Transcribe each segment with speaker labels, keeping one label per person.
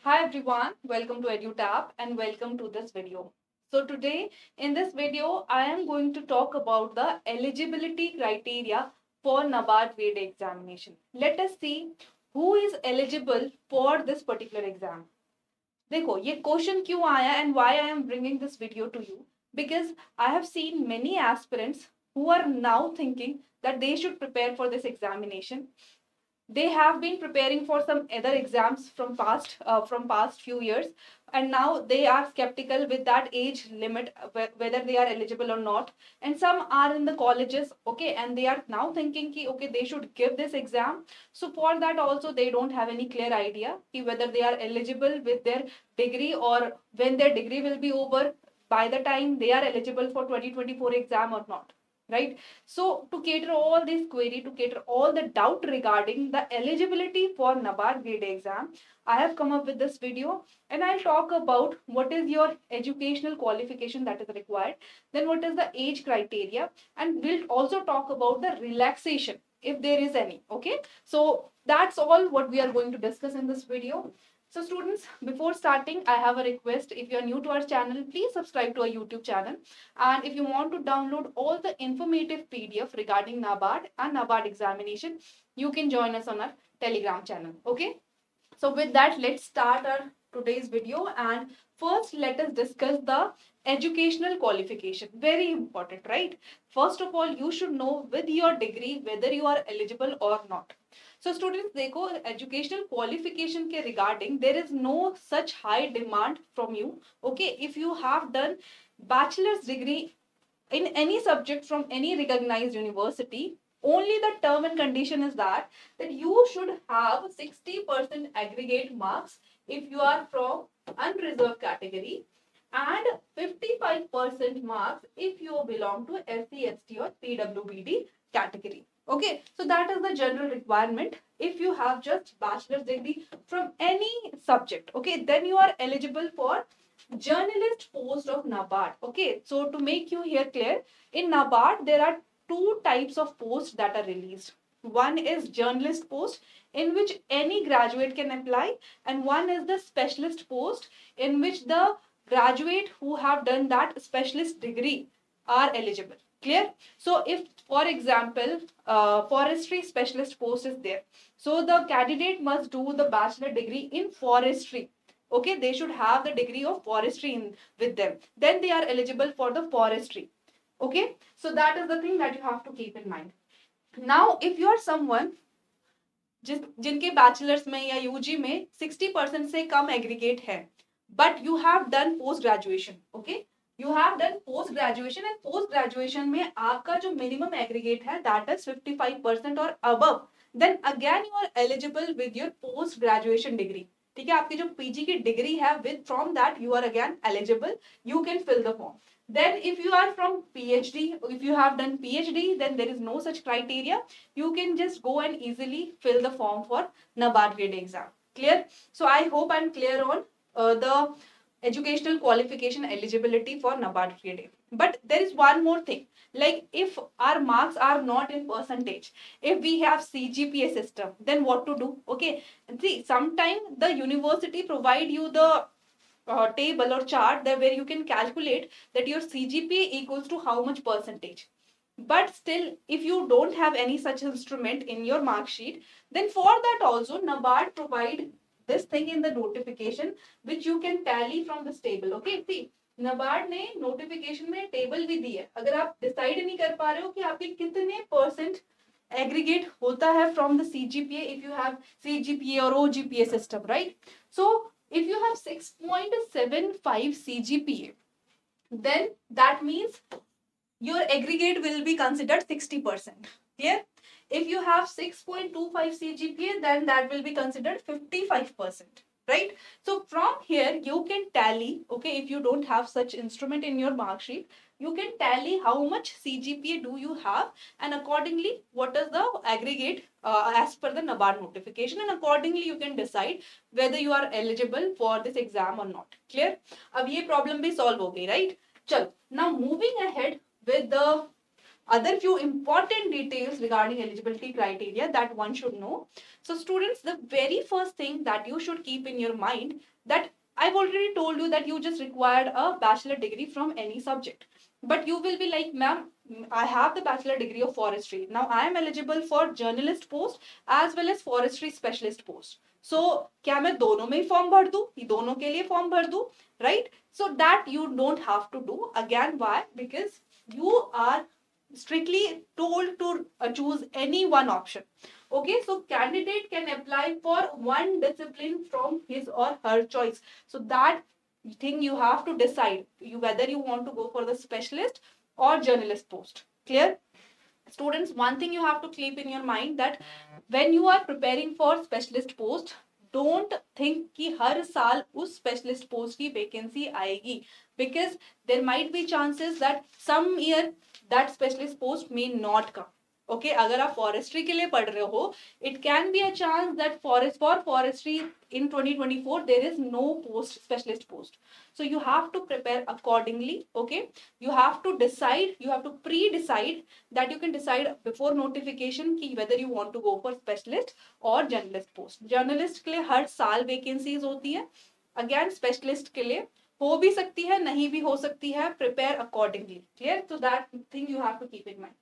Speaker 1: Hi everyone, welcome to EduTap and welcome to this video. So today in this video, I am going to talk about the eligibility criteria for NABARD Grade A examination. Let us see who is eligible for this particular exam. देखो ये question क्यों आया and why I am bringing this video to you because I have seen many aspirants who are now thinking that they should prepare for this examination. They have been preparing for some other exams from past few years, and now they are skeptical with that age limit, whether they are eligible or not. And some are in the colleges, okay, and they are now thinking ki, okay, they should give this exam. So for that also they don't have any clear idea ki whether they are eligible with their degree, or when their degree will be over, by the time they are eligible for 2024 exam or not, right? So to cater all this query, to cater all the doubt regarding the eligibility for NABARD Grade A exam, I have come up with this video, and I'll talk about what is your educational qualification that is required, then what is the age criteria, and we'll also talk about the relaxation if there is any. Okay, so that's all what we are going to discuss in this video. So students, before starting, I have a request. If you are new to our channel, please subscribe to our YouTube channel. And if you want to download all the informative PDF regarding NABARD and NABARD examination, you can join us on our Telegram channel. Okay. So with that, let's start our today's video. And first, let us discuss the educational qualification. Very important, right? First of all, you should know with your degree whether you are eligible or not. So students, देखो educational qualification के regarding there is no such high demand from you. Okay, if you have done bachelor's degree in any subject from any recognized university, only the term and condition is that you should have 60% aggregate marks if you are from unreserved category, and 55% marks if you belong to SC, ST or PWBD category. Okay, so that is the general requirement. If you have just bachelor's degree from any subject, okay, then you are eligible for journalist post of NABARD. Okay, so to make you here clear, in NABARD there are two types of posts that are released. One is journalist post, in which any graduate can apply, and one is the specialist post, in which the graduate who have done that specialist degree are eligible. Clear? So if, for example, forestry specialist post is there, so the candidate must do the bachelor degree in forestry. Okay, they should have the degree of forestry with them, then they are eligible for the forestry. Okay, so that is the thing that you have to keep in mind. Now if you are someone जिनके bachelors में या UG में 60% से कम aggregate है, but you have done post graduation, okay, you have done post graduation, and post graduation में आपका जो मिनिमम एग्रीगेट है दैट इज 55% और above, then again you are eligible with your post graduation degree. ठीक है, आपकी जो पीजी की डिग्री है with from that you are again eligible, you can fill the form. Then if you are from PhD, if you have done PhD, then there is no such criteria. You can just go and easily fill the form for NABARD Grade exam. Clear? So I hope I'm clear on the educational qualification eligibility for NABARD Grade A. But there is one more thing. Like if our marks are not in percentage, if we have CGPA system, then what to do? Okay. See, sometimes the university provide you the table or chart there where you can calculate that your CGPA equals to how much percentage. But still, if you don't have any such instrument in your mark sheet, then for that also NABARD provide this thing in the notification which you can tally from this table. Okay, see, NABARD ने notification में table भी दी है. अगर आप decide नहीं कर पा रहे हो कि आपके कितने percent aggregate होता है from the CGPA, if you have CGPA or OGPA system, right? So if you have 6.75 CGPA, then that means your aggregate will be considered 60%. Clear? If you have 6.25 CGPA, then that will be considered 55%. Right? So from here, you can tally, okay, if you don't have such instrument in your mark sheet, you can tally how much CGPA do you have, and accordingly, what is the aggregate as per the NABARD notification, and accordingly you can decide whether you are eligible for this exam or not. Clear? अब ये problem भी solve हो गई, right? चलो, now moving ahead with the other few important details regarding eligibility criteria that one should know. So students, the very first thing that you should keep in your mind, that I've already told you that you just required a bachelor degree from any subject. But you will be like, ma'am, I have the bachelor degree of forestry. Now I am eligible for journalist post as well as forestry specialist post. So क्या मैं दोनों में form भर दूं, दोनों के लिए form भर दूं, right? So that you don't have to do. Again, why? Because you are strictly told to choose any one option. Okay, so candidate can apply for one discipline from his or her choice. So that thing you have to decide whether you want to go for the specialist or journalist post. Clear? Students, one thing you have to keep in your mind, that when you are preparing for specialist post, don't think कि हर साल उस specialist post की vacancy आएगी, because there might be chances that some year that specialist post may not come. Okay, अगर आप forestry के लिए पढ़ रहे हो, it can be a chance that for forestry in 2024 there is no post specialist post. So you have to prepare accordingly. Okay, you have to decide, you have to pre-decide, that you can decide before notification कि whether you want to go for specialist or journalist post. Journalist के लिए हर साल vacancies होती है. Again, specialist के लिए हो भी सकती है, नहीं भी हो सकती है. Prepare accordingly. Clear? So that thing you have to keep in mind.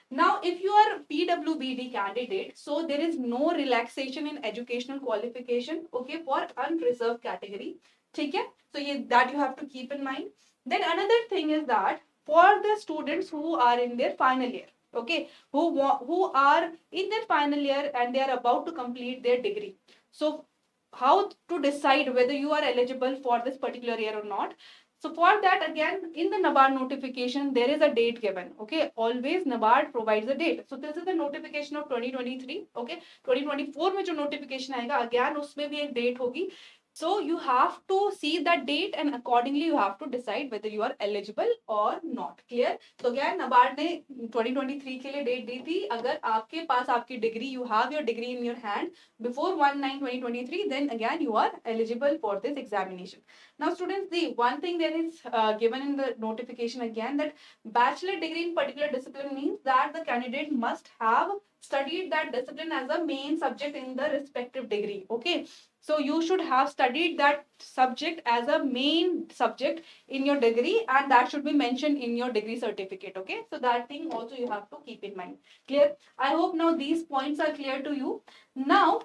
Speaker 1: Now, if you are a PWBD candidate, so there is no relaxation in educational qualification, okay, for unreserved category. ठीक है? So that you have to keep in mind. Then another thing is that for the students who are in their final year, okay, who are in their final year and they are about to complete their degree. So how to decide whether you are eligible for this particular year or not? So for that, again, in the NABARD notification, there is a date given. Okay, always NABARD provides a date. So this is the notification of 2023. Okay, 2024 में जो notification आएगा, again उसमें भी एक date होगी. So you have to see that date and accordingly you have to decide whether you are eligible or not. Clear? So again, NABARD ने 2023 के लिए date दी थी. अगर आपके पास आपकी degree, you have your degree in your hand before 1/9/2023, then again you are eligible for this examination. Now students, the one thing that is given in the notification again, that bachelor degree in particular discipline means that the candidate must have studied that discipline as a main subject in the respective degree. Okay, so you should have studied that subject as a main subject in your degree, and that should be mentioned in your degree certificate. Okay, so that thing also you have to keep in mind. Clear? I hope now these points are clear to you. Now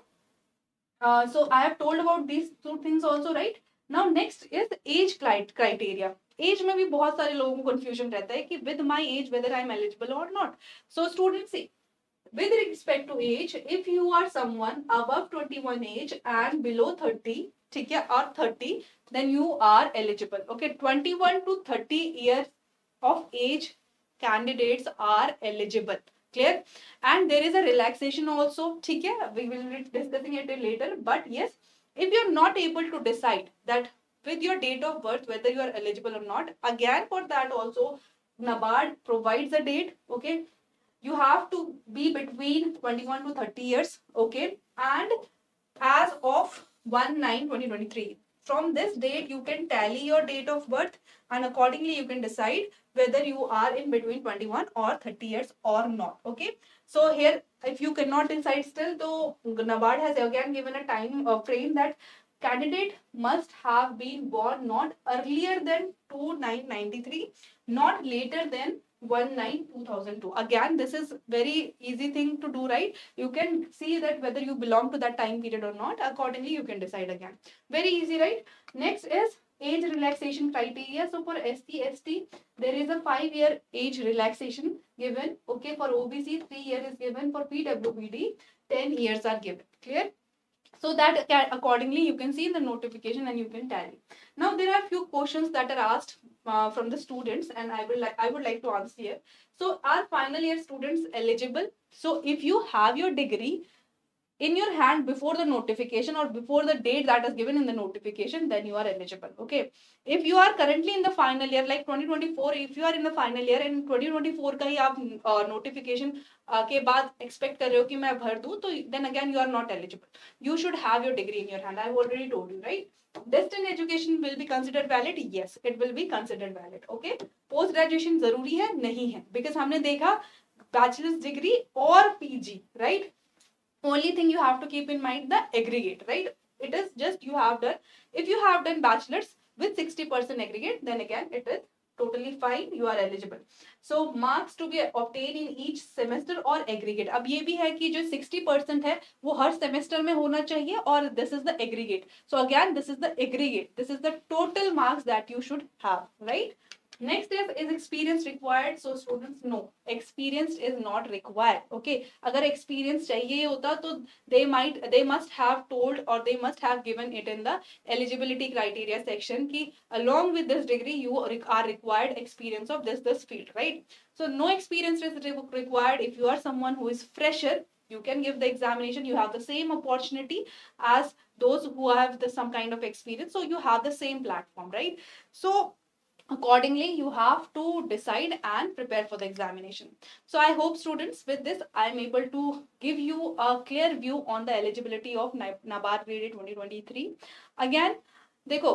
Speaker 1: so I have told about these two things also, right? Now next is age criteria. Age में भी बहुत सारे लोगों को confusion रहता है कि with my age whether I am eligible or not. So students, see, with respect to age, if you are someone above 21 age and below 30, ठीक है, or 30, then you are eligible. Okay, 21 to 30 years of age candidates are eligible. Clear? And there is a relaxation also. ठीक है, we will be discussing it later. But yes, if you are not able to decide that with your date of birth whether you are eligible or not, again for that also NABARD provides a date. Okay, you have to be between 21 to 30 years. Okay, and as of 1/9/2023, from this date you can tally your date of birth, and accordingly you can decide whether you are in between 21 or 30 years or not. Okay, so here if you cannot decide still, though NABARD has again given a time frame that candidate must have been born not earlier than 2/9/93, not later than 1/9/2002. Again, this is very easy thing to do, right? You can see that whether you belong to that time period or not. Accordingly, you can decide again. Very easy, right? Next is age relaxation criteria. So for SC, ST, there is a 5-year age relaxation given. Okay, for OBC, 3 years is given. For PWBD, 10 years are given. Clear? So that accordingly you can see the notification and you can tally. Now there are few questions that are asked from the students, and I would like to answer here. So are final year students eligible? So if you have your degree in your hand before the notification or before the date that is given in the notification, then you are eligible. Okay, if you are currently in the final year like 2024, if you are in the final year and 2024 का ही आप notification के बाद expect कर रहे हो कि मैं भर दूं, तो then again you are not eligible. You should have your degree in your hand. I have already told you, right? Distant education will be considered valid. Yes, it will be considered valid. Okay, post graduation जरूरी है नहीं है, because हमने देखा bachelor's degree or PG, right? Only thing you have to keep in mind the aggregate, right? It is just you have done, if you have done bachelor's with 60% aggregate, then again it is totally fine, you are eligible. So marks to be obtained in each semester or aggregate. अब ये भी है कि जो 60% है वो हर semester में होना चाहिए, और this is the aggregate. So again this is the aggregate, this is the total marks that you should have, right? Next is experience required? So students, no, experience is not required. Okay, अगर experience चाहिए होता तो they must have told, or they must have given it in the eligibility criteria section कि along with this degree you are required experience of this field, right? So no experience is required. If you are someone who is fresher, you can give the examination. You have the same opportunity as those who have some kind of experience. So you have the same platform, right? So accordingly you have to decide and prepare for the examination. So I hope students, with this I am able to give you a clear view on the eligibility of NABARD Grade A 2023. Again, देखो,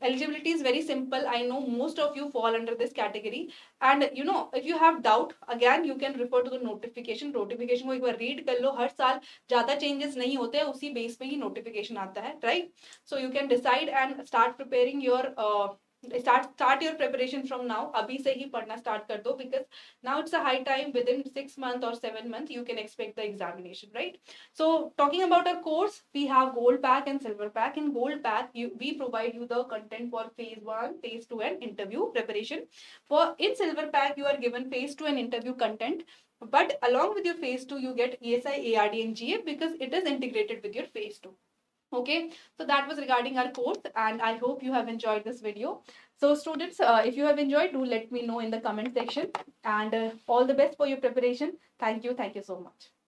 Speaker 1: eligibility is very simple. I know most of you fall under this category, and you know, if you have doubt, again you can refer to the notification को एक बार read कर लो. हर साल ज़्यादा changes नहीं होते हैं, उसी base पे ही notification आता है, right? So you can decide and start preparing your start your preparation from now. अभी से ही पढ़ना start कर दो, because now it's a high time. Within 6 months or 7 months you can expect the examination, right? So talking about our course, we have gold pack and silver pack. In gold pack we provide you the content for phase 1, phase 2 and interview preparation. For in silver pack you are given phase 2 and interview content, but along with your phase 2 you get ESI, ARD and GA, because it is integrated with your phase 2. Okay, so that was regarding our course, and I hope you have enjoyed this video. So students, if you have enjoyed, do let me know in the comment section, and all the best for your preparation. Thank you so much.